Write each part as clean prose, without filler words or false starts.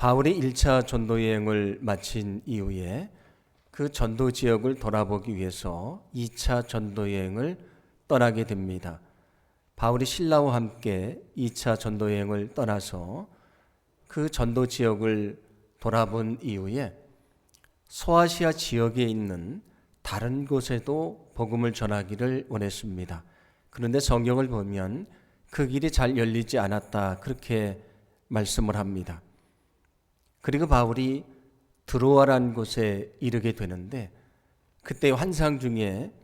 바울이 1차 전도 여행을 마친 이후에 그 전도 지역을 돌아보기 위해서 2차 전도 여행을 떠나게 됩니다. 바울이 신라와 함께 2차 전도 여행을 떠나서 그 전도 지역을 돌아본 이후에 소아시아 지역에 있는 다른 곳에도 복음을 전하기를 원했습니다. 그런데 성경을 보면 그 길이 잘 열리지 않았다, 그렇게 말씀을 합니다. 그리고 바울이 드로아라는 곳에 이르게 되는데 그때 환상 중에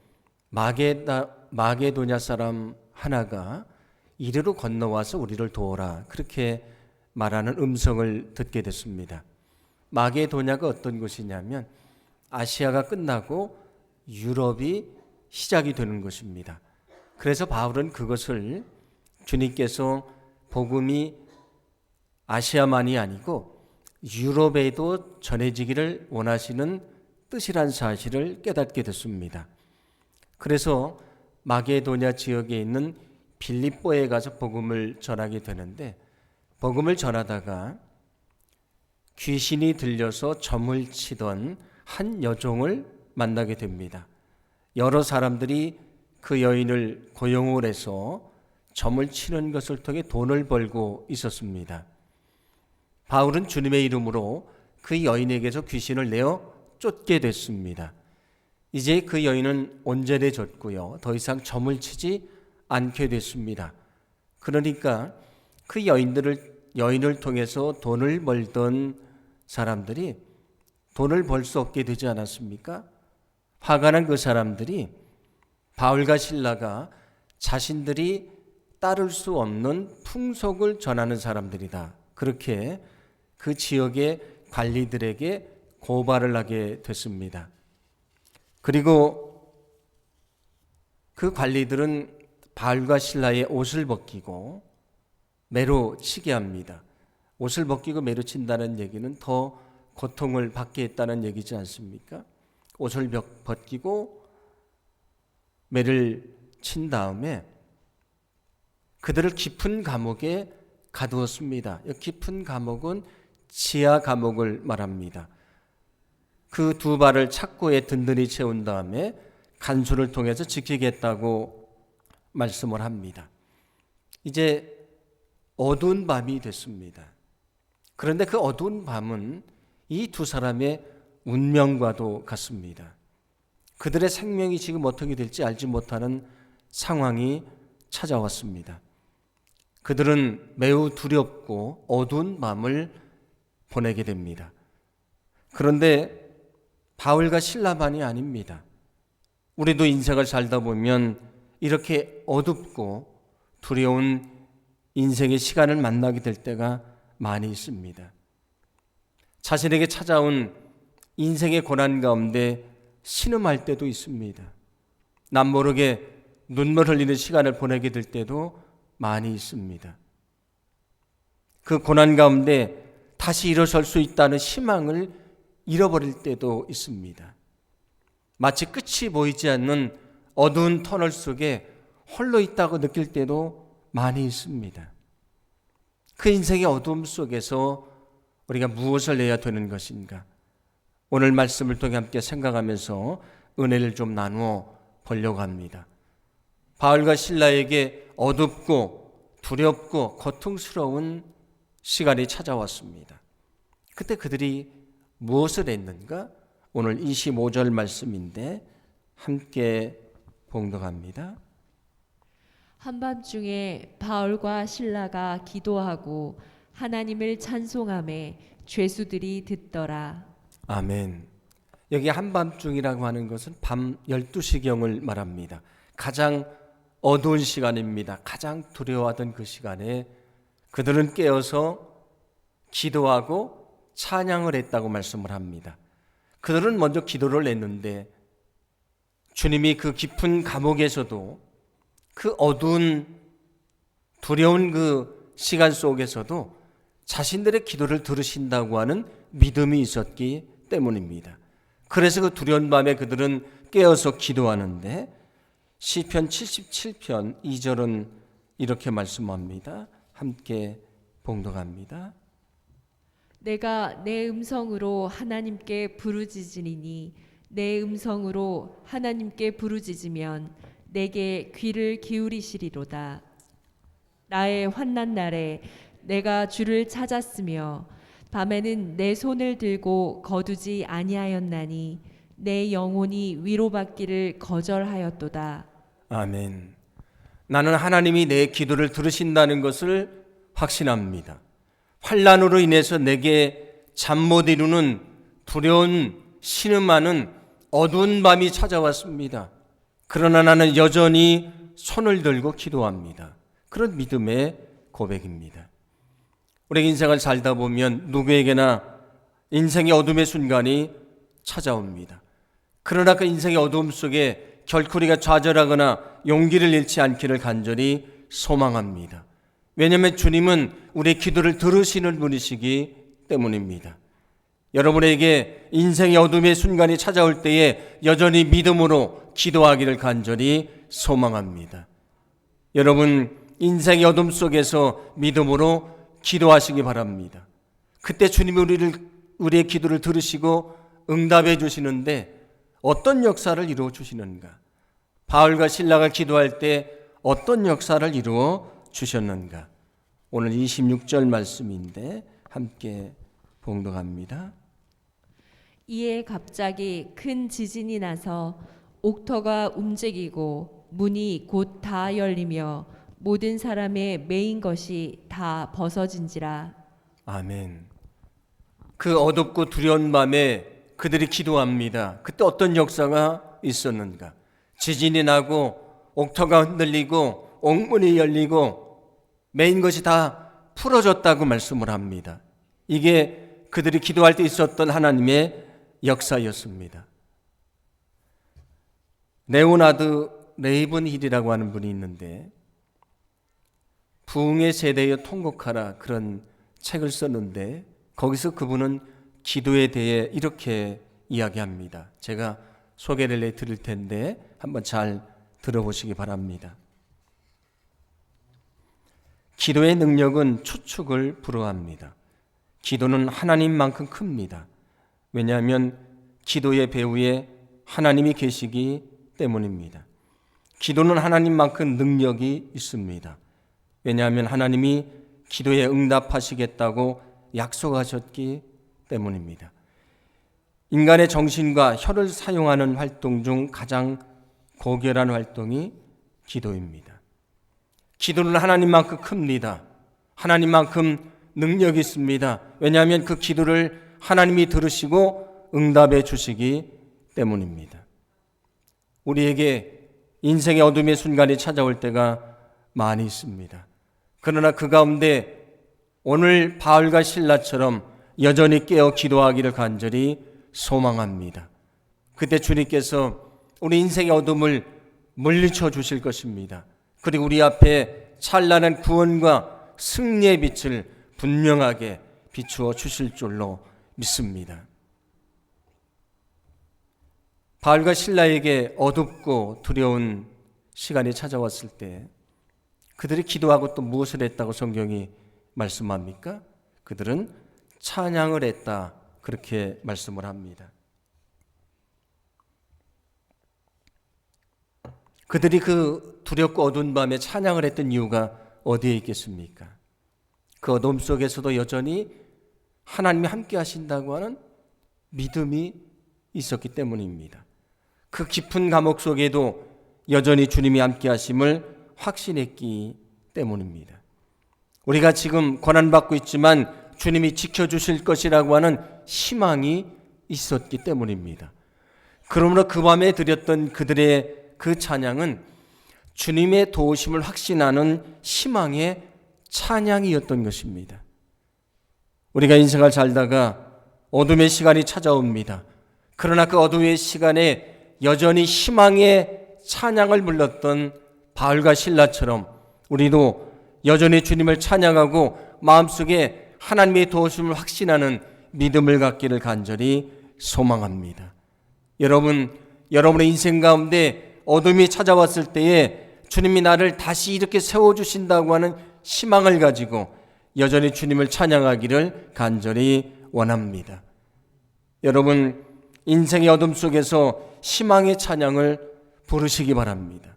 마게도냐 사람 하나가 이리로 건너와서 우리를 도우라, 그렇게 말하는 음성을 듣게 됐습니다. 마게도냐가 어떤 곳이냐면 아시아가 끝나고 유럽이 시작이 되는 곳입니다. 그래서 바울은 그것을 주님께서 복음이 아시아만이 아니고 유럽에도 전해지기를 원하시는 뜻이란 사실을 깨닫게 됐습니다. 그래서 마게도냐 지역에 있는 빌립보에 가서 복음을 전하게 되는데, 복음을 전하다가 귀신이 들려서 점을 치던 한 여종을 만나게 됩니다. 여러 사람들이 그 여인을 고용을 해서 점을 치는 것을 통해 돈을 벌고 있었습니다. 바울은 주님의 이름으로 그 여인에게서 귀신을 내어 쫓게 됐습니다. 이제 그 여인은 온전해졌고요, 더 이상 점을 치지 않게 됐습니다. 그러니까 그 여인을 통해서 돈을 벌던 사람들이 돈을 벌 수 없게 되지 않았습니까? 화가 난 그 사람들이 바울과 실라가 자신들이 따를 수 없는 풍속을 전하는 사람들이다, 그렇게 그 지역의 관리들에게 고발을 하게 됐습니다. 그리고 그 관리들은 바울과 실라의 옷을 벗기고 매로 치게 합니다. 옷을 벗기고 매로 친다는 얘기는 더 고통을 받게 했다는 얘기지 않습니까? 옷을 벗기고 매를 친 다음에 그들을 깊은 감옥에 가두었습니다. 깊은 감옥은 지하 감옥을 말합니다. 그 두 발을 착고에 든든히 채운 다음에 간수를 통해서 지키겠다고 말씀을 합니다. 이제 어두운 밤이 됐습니다. 그런데 그 어두운 밤은 이 두 사람의 운명과도 같습니다. 그들의 생명이 지금 어떻게 될지 알지 못하는 상황이 찾아왔습니다. 그들은 매우 두렵고 어두운 밤을 보내게 됩니다. 그런데 바울과 실라만이 아닙니다. 우리도 인생을 살다 보면 이렇게 어둡고 두려운 인생의 시간을 만나게 될 때가 많이 있습니다. 자신에게 찾아온 인생의 고난 가운데 신음할 때도 있습니다. 남모르게 눈물 흘리는 시간을 보내게 될 때도 많이 있습니다. 그 고난 가운데 다시 일어설 수 있다는 희망을 잃어버릴 때도 있습니다. 마치 끝이 보이지 않는 어두운 터널 속에 홀로 있다고 느낄 때도 많이 있습니다. 그 인생의 어두움 속에서 우리가 무엇을 내야 되는 것인가? 오늘 말씀을 통해 함께 생각하면서 은혜를 좀 나누어 보려고 합니다. 바울과 실라에게 어둡고 두렵고 고통스러운 시간이 찾아왔습니다. 그때 그들이 무엇을 했는가? 오늘 25절 말씀인데 함께 봉독합니다. 한밤중에 바울과 실라가 기도하고 하나님을 찬송하매 죄수들이 듣더라. 아멘. 여기 한밤중이라고 하는 것은 밤 12시경을 말합니다. 가장 어두운 시간입니다. 가장 두려워하던 그 시간에 그들은 깨어서 기도하고 찬양을 했다고 말씀을 합니다. 그들은 먼저 기도를 했는데 주님이 그 깊은 감옥에서도, 그 어두운 두려운 그 시간 속에서도 자신들의 기도를 들으신다고 하는 믿음이 있었기 때문입니다. 그래서 그 두려운 밤에 그들은 깨어서 기도하는데 시편 77편 2절은 이렇게 말씀합니다. 함께 봉독합니다. 내가 내 음성으로 하나님께 부르짖으리니 내 음성으로 하나님께 부르짖으면 내게 귀를 기울이시리로다. 나의 환난 날에 내가 주를 찾았으며 밤에는 내 손을 들고 거두지 아니하였나니 내 영혼이 위로받기를 거절하였도다. 아멘. 나는 하나님이 내 기도를 들으신다는 것을 확신합니다. 환난으로 인해서 내게 잠 못 이루는 두려운 신음하는 어두운 밤이 찾아왔습니다. 그러나 나는 여전히 손을 들고 기도합니다. 그런 믿음의 고백입니다. 우리 인생을 살다 보면 누구에게나 인생의 어둠의 순간이 찾아옵니다. 그러나 그 인생의 어두움 속에 결코 우리가 좌절하거나 용기를 잃지 않기를 간절히 소망합니다. 왜냐하면 주님은 우리의 기도를 들으시는 분이시기 때문입니다. 여러분에게 인생의 어둠의 순간이 찾아올 때에 여전히 믿음으로 기도하기를 간절히 소망합니다. 여러분 인생의 어둠 속에서 믿음으로 기도하시기 바랍니다. 그때 주님이 우리의 기도를 들으시고 응답해 주시는데 어떤 역사를 이루어 주시는가? 바울과 실라가 기도할 때 어떤 역사를 이루어 주셨는가? 오늘 26절 말씀인데 함께 봉독합니다. 이에 갑자기 큰 지진이 나서 옥터가 움직이고 문이 곧 다 열리며 모든 사람의 매인 것이 다 벗어진지라. 아멘. 그 어둡고 두려운 밤에 그들이 기도합니다. 그때 어떤 역사가 있었는가? 지진이 나고 옥터가 흔들리고 옥문이 열리고 매인 것이 다 풀어졌다고 말씀을 합니다. 이게 그들이 기도할 때 있었던 하나님의 역사였습니다. 레오나드 레이븐힐이라고 하는 분이 있는데 부흥의 세대여 통곡하라 그런 책을 썼는데 거기서 그분은 기도에 대해 이렇게 이야기합니다. 제가 소개를 해드릴 텐데 한번 잘 들어보시기 바랍니다. 기도의 능력은 추측을 불허합니다. 기도는 하나님만큼 큽니다. 왜냐하면 기도의 배후에 하나님이 계시기 때문입니다. 기도는 하나님만큼 능력이 있습니다. 왜냐하면 하나님이 기도에 응답하시겠다고 약속하셨기 때문입니다. 인간의 정신과 혀를 사용하는 활동 중 가장 고결한 활동이 기도입니다. 기도는 하나님만큼 큽니다. 하나님만큼 능력이 있습니다. 왜냐하면 그 기도를 하나님이 들으시고 응답해 주시기 때문입니다. 우리에게 인생의 어둠의 순간이 찾아올 때가 많이 있습니다. 그러나 그 가운데 오늘 바울과 실라처럼 여전히 깨어 기도하기를 간절히 소망합니다. 그때 주님께서 우리 인생의 어둠을 물리쳐 주실 것입니다. 그리고 우리 앞에 찬란한 구원과 승리의 빛을 분명하게 비추어 주실 줄로 믿습니다. 바울과 실라에게 어둡고 두려운 시간이 찾아왔을 때 그들이 기도하고 또 무엇을 했다고 성경이 말씀합니까? 그들은 찬양을 했다 그렇게 말씀을 합니다. 그들이 그 두렵고 어두운 밤에 찬양을 했던 이유가 어디에 있겠습니까? 그 어둠 속에서도 여전히 하나님이 함께 하신다고 하는 믿음이 있었기 때문입니다. 그 깊은 감옥 속에도 여전히 주님이 함께 하심을 확신했기 때문입니다. 우리가 지금 고난받고 있지만 주님이 지켜주실 것이라고 하는 희망이 있었기 때문입니다. 그러므로 그 밤에 드렸던 그들의 그 찬양은 주님의 도우심을 확신하는 희망의 찬양이었던 것입니다. 우리가 인생을 살다가 어둠의 시간이 찾아옵니다. 그러나 그 어둠의 시간에 여전히 희망의 찬양을 불렀던 바울과 실라처럼 우리도 여전히 주님을 찬양하고 마음속에 하나님의 도우심을 확신하는 믿음을 갖기를 간절히 소망합니다. 여러분의 인생 가운데 어둠이 찾아왔을 때에 주님이 나를 다시 이렇게 세워주신다고 하는 희망을 가지고 여전히 주님을 찬양하기를 간절히 원합니다. 여러분, 인생의 어둠 속에서 희망의 찬양을 부르시기 바랍니다.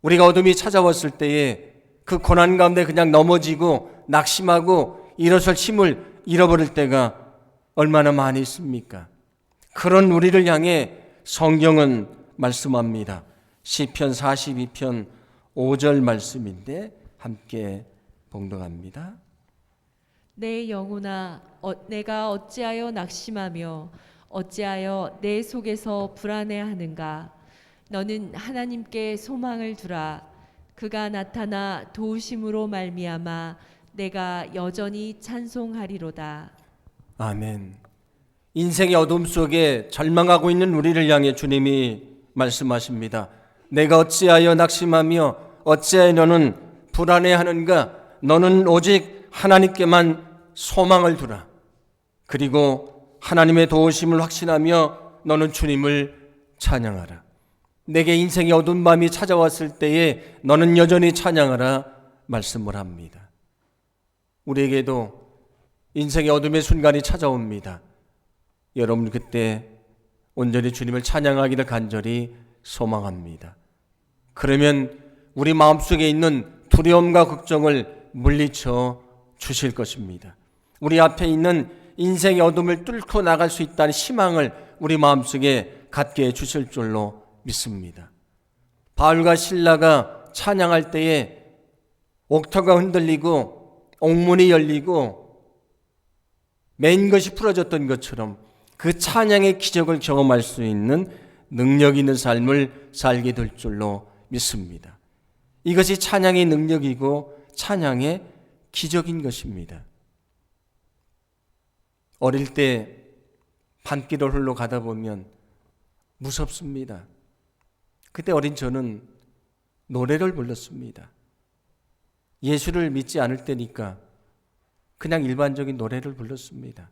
우리가 어둠이 찾아왔을 때에 그 고난 가운데 그냥 넘어지고 낙심하고 일어설 힘을 잃어버릴 때가 얼마나 많이 있습니까? 그런 우리를 향해 성경은 말씀합니다. 시편 42편 5절 말씀인데 함께 봉독합니다. 내 영혼아, 내가 어찌하여 낙심하며 어찌하여 내 속에서 불안해하는가? 너는 하나님께 소망을 두라. 그가 나타나 도우심으로 말미암아 내가 여전히 찬송하리로다. 아멘. 인생의 어둠 속에 절망하고 있는 우리를 향해 주님이 말씀하십니다. 내가 어찌하여 낙심하며 어찌하여 너는 불안해하는가? 너는 오직 하나님께만 소망을 두라. 그리고 하나님의 도우심을 확신하며 너는 주님을 찬양하라. 내게 인생의 어두운 밤이 찾아왔을 때에 너는 여전히 찬양하라 말씀을 합니다. 우리에게도 인생의 어둠의 순간이 찾아옵니다. 여러분 그때 온전히 주님을 찬양하기를 간절히 소망합니다. 그러면 우리 마음속에 있는 두려움과 걱정을 물리쳐 주실 것입니다. 우리 앞에 있는 인생의 어둠을 뚫고 나갈 수 있다는 희망을 우리 마음속에 갖게 해주실 줄로 믿습니다. 바울과 실라가 찬양할 때에 옥터가 흔들리고 옥문이 열리고 맨 것이 풀어졌던 것처럼 그 찬양의 기적을 경험할 수 있는 능력 있는 삶을 살게 될 줄로 믿습니다. 이것이 찬양의 능력이고 찬양의 기적인 것입니다. 어릴 때 밤길을 홀로 가다 보면 무섭습니다. 그때 어린 저는 노래를 불렀습니다. 예수를 믿지 않을 때니까 그냥 일반적인 노래를 불렀습니다.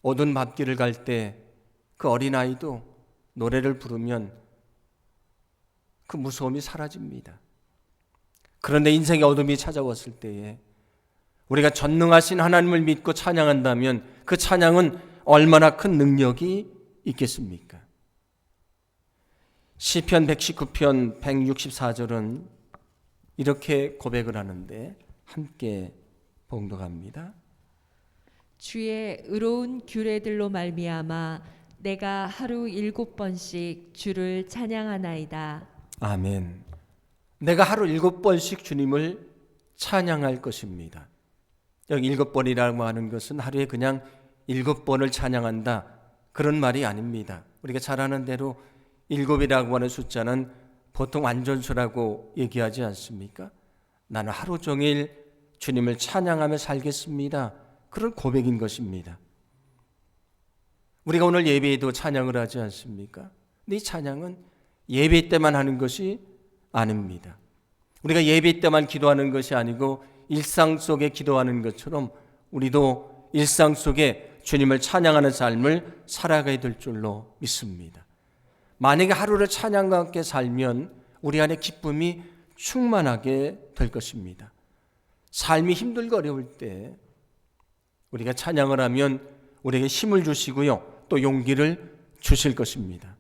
어두운 밤길을 갈 때 그 어린아이도 노래를 부르면 그 무서움이 사라집니다. 그런데 인생의 어둠이 찾아왔을 때에 우리가 전능하신 하나님을 믿고 찬양한다면 그 찬양은 얼마나 큰 능력이 있겠습니까? 시편 119편 164절은 이렇게 고백을 하는데 함께 봉독합니다. 주의 의로운 규례들로 말미암아 내가 하루 7번씩 주를 찬양하나이다. 아멘. 내가 하루 7번씩 주님을 찬양할 것입니다. 여기 7번이라고 하는 것은 하루에 그냥 7번을 찬양한다 그런 말이 아닙니다. 우리가 잘 아는 대로 7이라고 하는 숫자는 보통 완전수라고 얘기하지 않습니까? 나는 하루 종일 주님을 찬양하며 살겠습니다. 그런 고백인 것입니다. 우리가 오늘 예배에도 찬양을 하지 않습니까? 근데 이 찬양은 예배 때만 하는 것이 아닙니다. 우리가 예배 때만 기도하는 것이 아니고 일상 속에 기도하는 것처럼 우리도 일상 속에 주님을 찬양하는 삶을 살아가야 될 줄로 믿습니다. 만약에 하루를 찬양과 함께 살면 우리 안에 기쁨이 충만하게 될 것입니다. 삶이 힘들고 어려울 때 우리가 찬양을 하면 우리에게 힘을 주시고요, 또 용기를 주실 것입니다.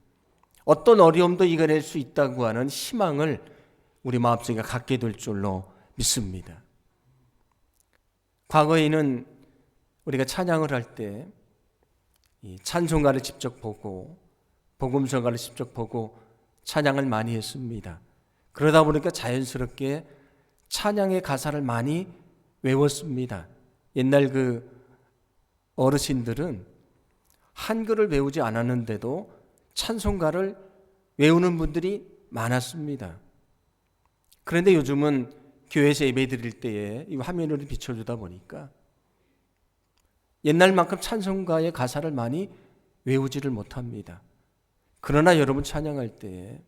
어떤 어려움도 이겨낼 수 있다고 하는 희망을 우리 마음속에 갖게 될 줄로 믿습니다. 과거에는 우리가 찬양을 할 때 찬송가를 직접 보고 복음서가를 직접 보고 찬양을 많이 했습니다. 그러다 보니까 자연스럽게 찬양의 가사를 많이 외웠습니다. 옛날 그 어르신들은 한글을 외우지 않았는데도 찬송가를 외우는 분들이 많았습니다. 그런데 요즘은 교회에서 예배 드릴 때에 이 화면으로 비춰주다 보니까 옛날만큼 찬송가의 가사를 많이 외우지를 못합니다. 그러나 여러분 찬양할 때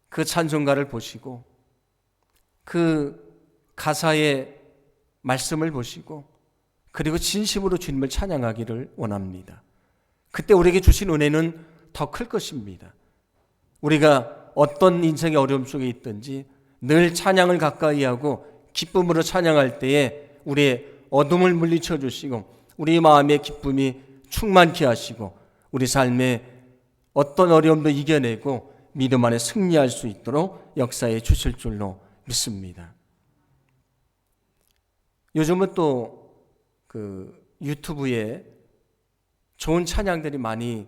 그 찬송가를 보시고 그 가사의 말씀을 보시고 그리고 진심으로 주님을 찬양하기를 원합니다. 그때 우리에게 주신 은혜는 더 클 것입니다. 우리가 어떤 인생의 어려움 속에 있든지 늘 찬양을 가까이 하고 기쁨으로 찬양할 때에 우리의 어둠을 물리쳐 주시고 우리 마음의 기쁨이 충만케 하시고 우리 삶에 어떤 어려움도 이겨내고 믿음 안에 승리할 수 있도록 역사해 주실 줄로 믿습니다. 요즘은 또 유튜브에 좋은 찬양들이 많이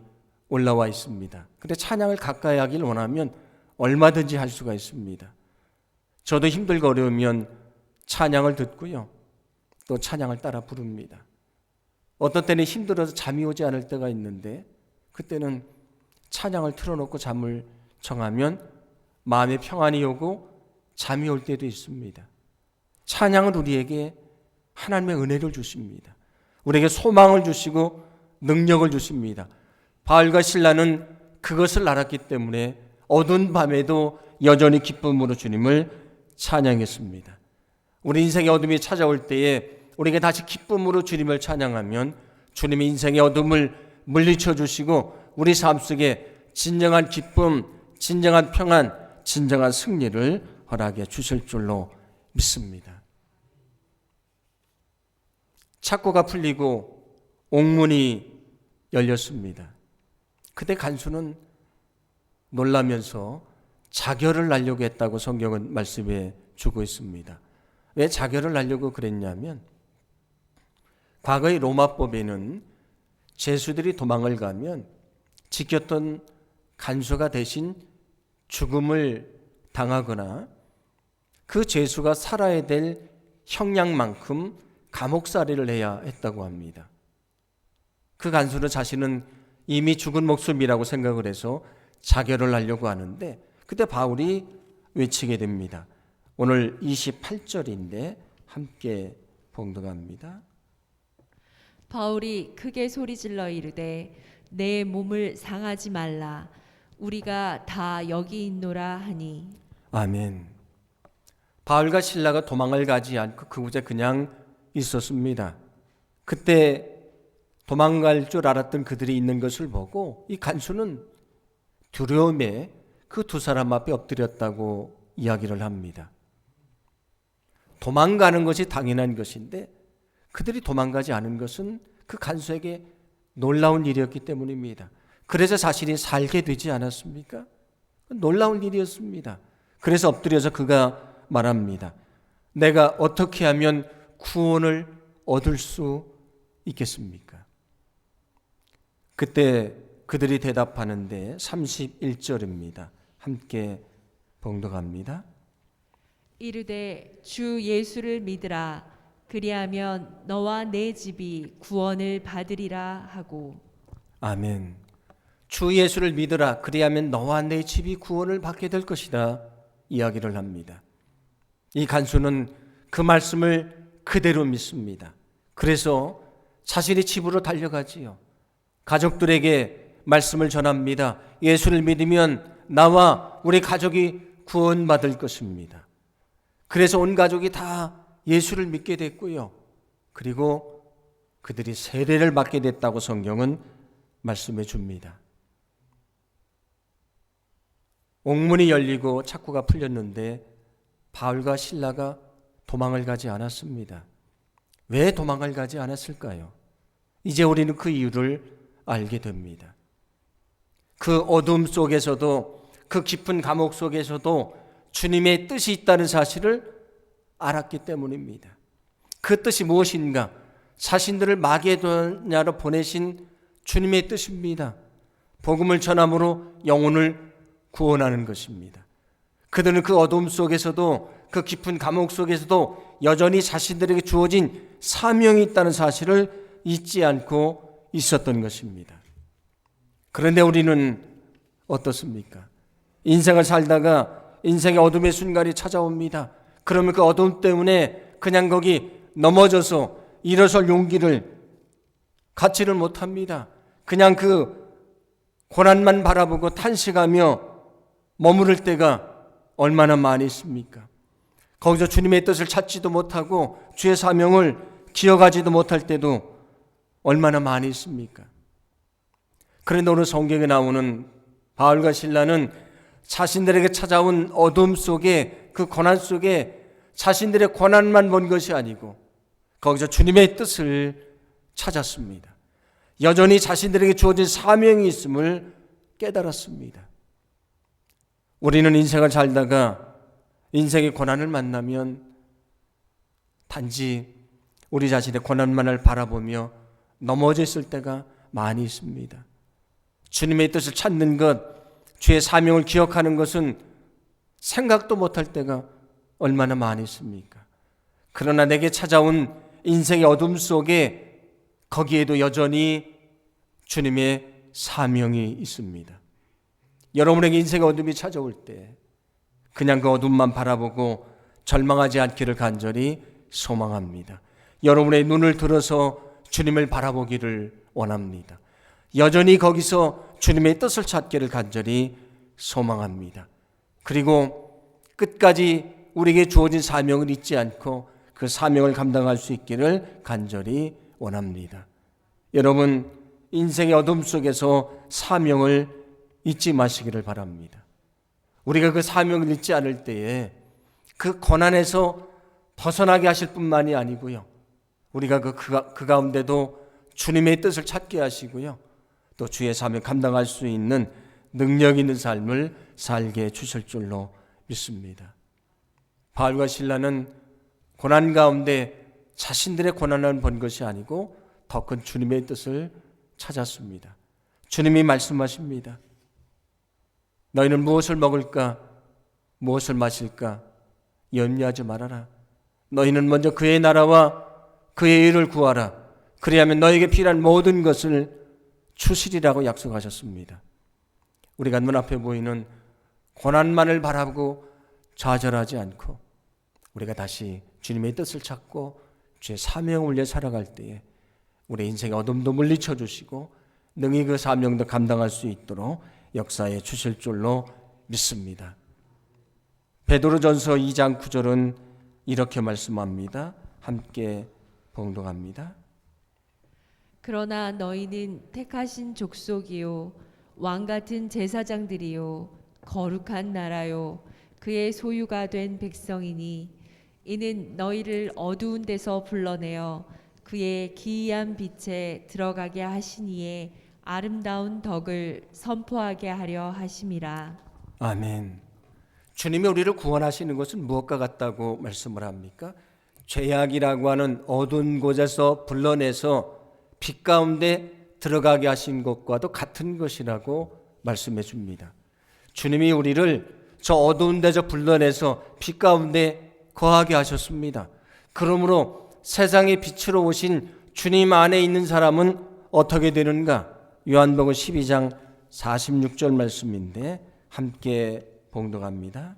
올라와 있습니다. 근데 찬양을 가까이 하길 원하면 얼마든지 할 수가 있습니다. 저도 힘들고 어려우면 찬양을 듣고요. 또 찬양을 따라 부릅니다. 어떤 때는 힘들어서 잠이 오지 않을 때가 있는데 그때는 찬양을 틀어놓고 잠을 청하면 마음에 평안이 오고 잠이 올 때도 있습니다. 찬양은 우리에게 하나님의 은혜를 주십니다. 우리에게 소망을 주시고 능력을 주십니다. 바울과 실라는 그것을 알았기 때문에 어두운 밤에도 여전히 기쁨으로 주님을 찬양했습니다. 우리 인생의 어둠이 찾아올 때에 우리가 다시 기쁨으로 주님을 찬양하면 주님이 인생의 어둠을 물리쳐 주시고 우리 삶 속에 진정한 기쁨, 진정한 평안, 진정한 승리를 허락해 주실 줄로 믿습니다. 착고가 풀리고 옥문이 열렸습니다. 그때 간수는 놀라면서 자결을 날려고 했다고 성경은 말씀해 주고 있습니다. 왜 자결을 날려고 그랬냐면 과거의 로마법에는 죄수들이 도망을 가면 지켰던 간수가 대신 죽음을 당하거나 그 죄수가 살아야 될 형량만큼 감옥살이를 해야 했다고 합니다. 그 간수는 자신은 이미 죽은 목숨이라고 생각을 해서 자결을 하려고 하는데 그때 바울이 외치게 됩니다. 오늘 28절인데 함께 봉독합니다. 바울이 크게 소리질러 이르되 내 몸을 상하지 말라 우리가 다 여기 있노라 하니. 아멘. 바울과 실라가 도망을 가지 않고 그곳에 그냥 있었습니다. 그때 도망갈 줄 알았던 그들이 있는 것을 보고 이 간수는 두려움에 그 두 사람 앞에 엎드렸다고 이야기를 합니다. 도망가는 것이 당연한 것인데 그들이 도망가지 않은 것은 그 간수에게 놀라운 일이었기 때문입니다. 그래서 자신이 살게 되지 않았습니까? 놀라운 일이었습니다. 그래서 엎드려서 그가 말합니다. 내가 어떻게 하면 구원을 얻을 수 있겠습니까? 그때 그들이 대답하는데 31절입니다. 함께 봉독합니다. 이르되 주 예수를 믿으라 그리하면 너와 내 집이 구원을 받으리라 하고. 아멘. 주 예수를 믿으라 그리하면 너와 내 집이 구원을 받게 될 것이다 이야기를 합니다. 이 간수는 그 말씀을 그대로 믿습니다. 그래서 자신의 집으로 달려가지요. 가족들에게 말씀을 전합니다. 예수를 믿으면 나와 우리 가족이 구원받을 것입니다. 그래서 온 가족이 다 예수를 믿게 됐고요. 그리고 그들이 세례를 받게 됐다고 성경은 말씀해 줍니다. 옥문이 열리고 착고가 풀렸는데 바울과 실라가 도망을 가지 않았습니다. 왜 도망을 가지 않았을까요? 이제 우리는 그 이유를 알게 됩니다. 그 어둠 속에서도 그 깊은 감옥 속에서도 주님의 뜻이 있다는 사실을 알았기 때문입니다. 그 뜻이 무엇인가? 자신들을 마게도냐로 보내신 주님의 뜻입니다. 복음을 전함으로 영혼을 구원하는 것입니다. 그들은 그 어둠 속에서도 그 깊은 감옥 속에서도 여전히 자신들에게 주어진 사명이 있다는 사실을 잊지 않고 있었던 것입니다. 그런데 우리는 어떻습니까? 인생을 살다가 인생의 어둠의 순간이 찾아옵니다. 그러면 그 어둠 때문에 그냥 거기 넘어져서 일어설 용기를 갖지를 못합니다. 그냥 그 고난만 바라보고 탄식하며 머무를 때가 얼마나 많이 있습니까? 거기서 주님의 뜻을 찾지도 못하고 주의 사명을 기억하지도 못할 때도 얼마나 많이 있습니까? 그런데 오늘 성경에 나오는 바울과 실라는 자신들에게 찾아온 어둠 속에 그 고난 속에 자신들의 고난만 본 것이 아니고 거기서 주님의 뜻을 찾았습니다. 여전히 자신들에게 주어진 사명이 있음을 깨달았습니다. 우리는 인생을 살다가 인생의 고난을 만나면 단지 우리 자신의 고난만을 바라보며 넘어져 있을 때가 많이 있습니다. 주님의 뜻을 찾는 것, 주의 사명을 기억하는 것은 생각도 못할 때가 얼마나 많이 있습니까? 그러나 내게 찾아온 인생의 어둠 속에 거기에도 여전히 주님의 사명이 있습니다. 여러분에게 인생의 어둠이 찾아올 때 그냥 그 어둠만 바라보고 절망하지 않기를 간절히 소망합니다. 여러분의 눈을 들어서 주님을 바라보기를 원합니다. 여전히 거기서 주님의 뜻을 찾기를 간절히 소망합니다. 그리고 끝까지 우리에게 주어진 사명을 잊지 않고 그 사명을 감당할 수 있기를 간절히 원합니다. 여러분, 인생의 어둠 속에서 사명을 잊지 마시기를 바랍니다. 우리가 그 사명을 잊지 않을 때에 그 고난에서 벗어나게 하실 뿐만이 아니고요, 우리가 그 가운데도 주님의 뜻을 찾게 하시고요, 또 주의 사명 감당할 수 있는 능력 있는 삶을 살게 해주실 줄로 믿습니다. 바울과 실라는 고난 가운데 자신들의 고난을 본 것이 아니고 더 큰 주님의 뜻을 찾았습니다. 주님이 말씀하십니다. 너희는 무엇을 먹을까, 무엇을 마실까 염려하지 말아라. 너희는 먼저 그의 나라와 그의 의를 구하라. 그리하면 너에게 필요한 모든 것을 주시리라고 약속하셨습니다. 우리가 눈앞에 보이는 고난만을 바라보고 좌절하지 않고 우리가 다시 주님의 뜻을 찾고 주의 사명을 위해 살아갈 때에 우리 인생의 어둠도 물리쳐 주시고 능히 그 사명도 감당할 수 있도록 역사해 주실 줄로 믿습니다. 베드로전서 2장 9절은 이렇게 말씀합니다. 함께 봉독합니다. 그러나 너희는 택하신 족속이요 왕 같은 제사장들이요 거룩한 나라요 그의 소유가 된 백성이니 이는 너희를 어두운 데서 불러내어 그의 기이한 빛에 들어가게 하시니에 아름다운 덕을 선포하게 하려 하심이라. 아멘. 주님이 우리를 구원하시는 것은 무엇과 같다고 말씀을 합니까? 죄악이라고 하는 어두운 곳에서 불러내서 빛 가운데 들어가게 하신 것과도 같은 것이라고 말씀해 줍니다. 주님이 우리를 저 어두운 데서 불러내서 빛 가운데 거하게 하셨습니다. 그러므로 세상의 빛으로 오신 주님 안에 있는 사람은 어떻게 되는가? 요한복음 12장 46절 말씀인데 함께 봉독합니다.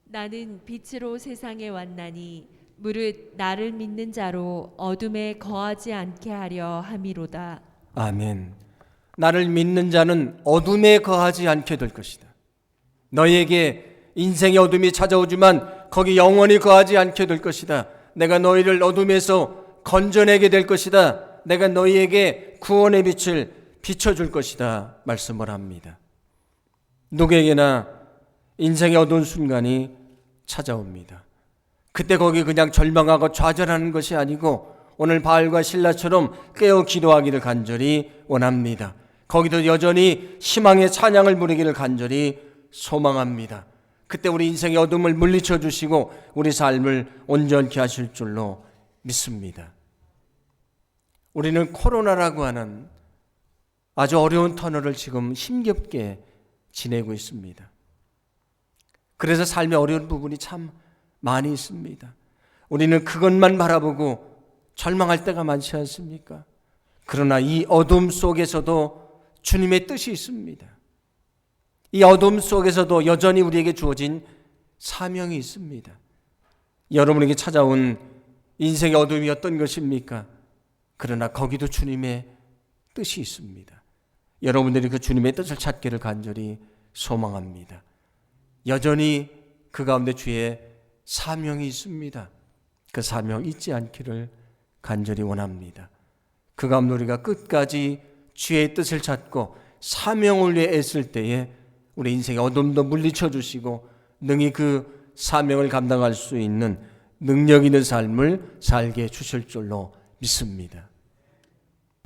나는 빛으로 세상에 왔나니 무릇 나를 믿는 자로 어둠에 거하지 않게 하려 함이로다. 아멘. 나를 믿는 자는 어둠에 거하지 않게 될 것이다. 너희에게 인생의 어둠이 찾아오지만 거기 영원히 거하지 않게 될 것이다. 내가 너희를 어둠에서 건져내게 될 것이다. 내가 너희에게 구원의 빛을 비춰줄 것이다. 말씀을 합니다. 누구에게나 인생의 어두운 순간이 찾아옵니다. 그때 거기 그냥 절망하고 좌절하는 것이 아니고 오늘 바울과 실라처럼 깨어 기도하기를 간절히 원합니다. 거기도 여전히 희망의 찬양을 부르기를 간절히 소망합니다. 그때 우리 인생의 어둠을 물리쳐 주시고 우리 삶을 온전케 하실 줄로 믿습니다. 우리는 코로나라고 하는 아주 어려운 터널을 지금 힘겹게 지내고 있습니다. 그래서 삶의 어려운 부분이 참 많이 있습니다. 우리는 그것만 바라보고 절망할 때가 많지 않습니까? 그러나 이 어둠 속에서도 주님의 뜻이 있습니다. 이 어둠 속에서도 여전히 우리에게 주어진 사명이 있습니다. 여러분에게 찾아온 인생의 어둠이 어떤 것입니까? 그러나 거기도 주님의 뜻이 있습니다. 여러분들이 그 주님의 뜻을 찾기를 간절히 소망합니다. 여전히 그 가운데 주의 사명이 있습니다. 그 사명 잊지 않기를 간절히 원합니다. 그 가운데 우리가 끝까지 주의 뜻을 찾고 사명을 위해 애쓸 때에 우리 인생의 어둠도 물리쳐 주시고 능히 그 사명을 감당할 수 있는 능력 있는 삶을 살게 해 주실 줄로 믿습니다.